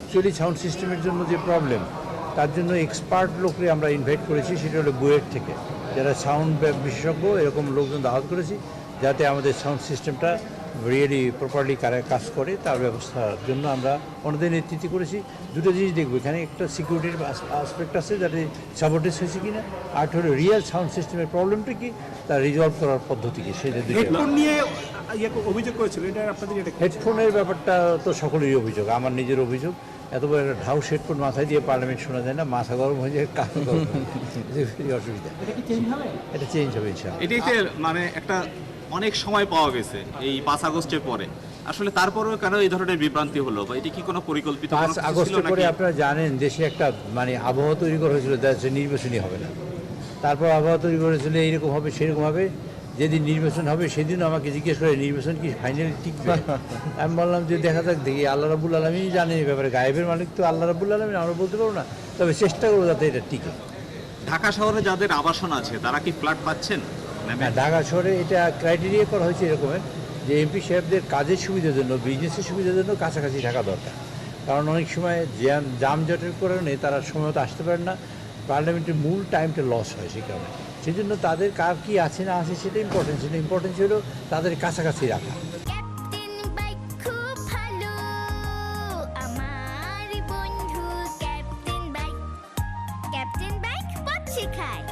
Actually sound সিস্টেমের জন্য যে প্রবলেম, তার জন্য এক্সপার্ট লোককে আমরা ইনভাইট করেছি, সেটা হলো বুয়েট থেকে, যারা সাউন্ড বিশেষজ্ঞ এরকম লোকজন দাওয়াত করেছি, যাতে আমাদের সাউন্ড সিস্টেমটা রিয়েলি প্রপারলি কাজ করে তার ব্যবস্থার জন্য আমরা ওনাদের নেতৃত্ব করেছি। দুটো জিনিস দেখবো, এখানে একটা সিকিউরিটির আসপেক্ট আছে, যাতে সাপোর্টেজ হয়েছে কিনা, আর হলো রিয়েল সাউন্ড সিস্টেমের প্রবলেমটা কি, তার রিজলভ করার পদ্ধতি কি, সেটা হেডফোন নিয়ে অভিযোগ করেছিল, এটা আপনাদের হেডফোনের ব্যাপারটা তো সকলেরই অভিযোগ, আমার নিজের অভিযোগ। এত বড় একটা ঢাউস হেডফোন মাথায় দিয়ে পার্লামেন্ট শোনা যায় না, মাথা গরম হয়ে যায়, কাজ গরম হয়ে যায়, অসুবিধা। এটা চেঞ্জ হবে ইনশাআল্লাহ। এটাতে মানে একটা অনেক সময় পাওয়া গেছে এই 5 আগস্টের পরে, আসলে তারপরেও কেন এই ধরনের বিভ্রান্তি হলো, বা এটা কি কোনো পরিকল্পিত? 5 আগস্টের পরে আপনারা জানেন দেশে একটা মানে আবহাওয়া তৈরি করা হয়েছিল, যে নির্বাচনই হবে না। তারপর আবহাওয়া তৈরি করেছিল এইরকম হবে সেরকম হবে, যেদিন নির্বাচন হবে সেদিনও আমাকে জিজ্ঞেস করে নির্বাচন কি ফাইনালি টিকবে। আমি বললাম যে দেখা যাক, দেখি, আল্লাহ রাব্বুল আলামিনই জানে এই ব্যাপারে, গায়েবের মালিক তো আল্লাহ রাব্বুল আলামিন, আমরা বলতে পারবো না, তবে চেষ্টা করবো যাতে এটা টিকে। ঢাকা শহরে যাদের আবাসন আছে তারা কি ফ্ল্যাট পাচ্ছেন? হ্যাঁ, ঢাকা শহরে এটা ক্রাইটেরিয়া করা হয়েছে এরকমের যে এমপি সাহেবদের কাজের সুবিধার জন্য, বিজনেসের সুবিধার জন্য কাছাকাছি থাকা দরকার, কারণ অনেক সময় যানজটের কারণে তারা সময়মতো আসতে পারেন না, পার্লামেন্টের মূল টাইমটা লস হয় সেই কারণে। সেই জন্য তাদের কার কী আছে না আছে সেটা ইম্পর্টেন্ট, সেটা ইম্পর্টেন্ট ছিল তাদের কাছাকাছি রাখা। ক্যাপ্টেন বাইক খুব ভালো, আমার বন্ধু ক্যাপ্টেন বাইক পথ শেখায়।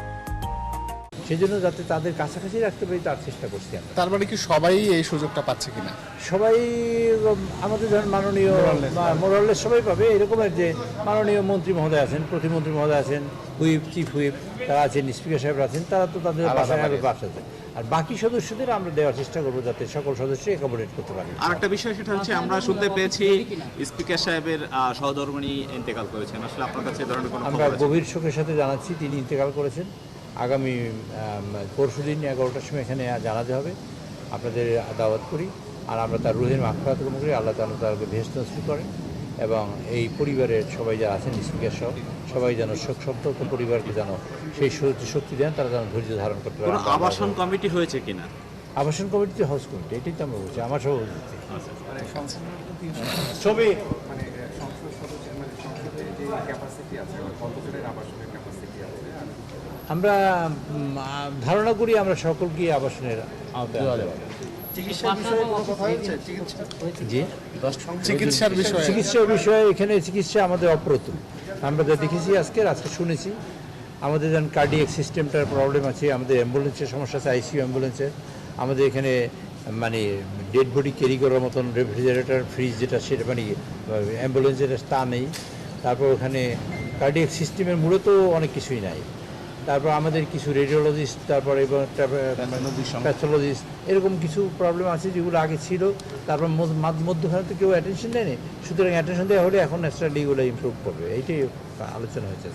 সেই জন্য যাতে তাদের কাছাকাছি রাখতে পারি তার চেষ্টা করছি আমরা। তার মানে কি সবাই এই সুযোগটা পাচ্ছে কিনা? সবাই আমাদের ধরেন মাননীয় মোরালের সবাই পাবে, এরকমের যে মাননীয় মন্ত্রী মহোদয় আছেন, প্রতিমন্ত্রী মহোদয় আছেন, হুইপ, চিফ হুইপ তারা আছেন, স্পিকার সাহেব আছেন, তারা তো তাদের বাসাতে, আর বাকি সদস্যদের আমরা দেওয়ার চেষ্টা করবো যাতে সকল সদস্য অ্যাকোমোডেট করতে পারে। আর একটা বিষয় সেটা হচ্ছে, আমরা শুনতে পেয়েছি স্পিকার সাহেবের সহধর্মিণী ইন্তেকাল করেছেন, আসলে আপনার কাছে এই ধরনের কোনো আমরা খবর আছে? গভীর শোকের সাথে জানাচ্ছি তিনি ইন্তেকাল করেছেন। আগামী পরশুদিন 11টার সময় এখানে জানাতে হবে, আপনাদের দাওয়াত করি, আর আমরা তার রুহের মাগফিরাত কামনা করি, আল্লাহ তাআলা তাকে বেহেশত নসিব করেন, এবং এই পরিবারের সবাই যারা আছেন, স্পিকার সহ সবাই যেন শোক সন্তপ্ত পরিবারকে যেন সেই শক্তি দেন, তারা যেন ধৈর্য ধারণ করতে পারে। কোনো আবাসন কমিটি হয়েছে কিনা? আবাসন কমিটি, হাউস কমিটি, এটাই তো আমরা বলছি, আমার সভাপতি ছবি। আমরা ধারণা করি আমরা সকলকে আবাসনের আওতায় আনতে পারব। জি, চিকিৎসার বিষয়ে এখানে চিকিৎসা আমাদের অপ্রতুল। আমরা যা দেখেছি আজকে শুনেছি, আমাদের যেন কার্ডিয়াক সিস্টেমটার প্রবলেম আছে, আমাদের অ্যাম্বুলেন্সের সমস্যা আছে, আইসিইউ অ্যাম্বুলেন্সের, আমাদের এখানে মানে ডেড বডি ক্যারি করার মতন রেফ্রিজারেটর, ফ্রিজ যেটা, সেটা মানে অ্যাম্বুলেন্সের তা নেই। তারপর ওখানে কার্ডিয়াক সিস্টেমের মূলত অনেক কিছুই নাই। তারপর আমাদের কিছু রেডিওলজিস্ট, তারপর এবং প্যাথোলজিস্ট, এরকম কিছু প্রবলেম আছে যেগুলো আগে ছিল, তারপর মধ্যখানে তো কেউ অ্যাটেনশন দেয়নি, সুতরাং অ্যাটেনশন দেওয়া হলে এখন ন্যাচারালি এগুলো ইমপ্রুভ করবে, এইটাই আলোচনা হয়েছে।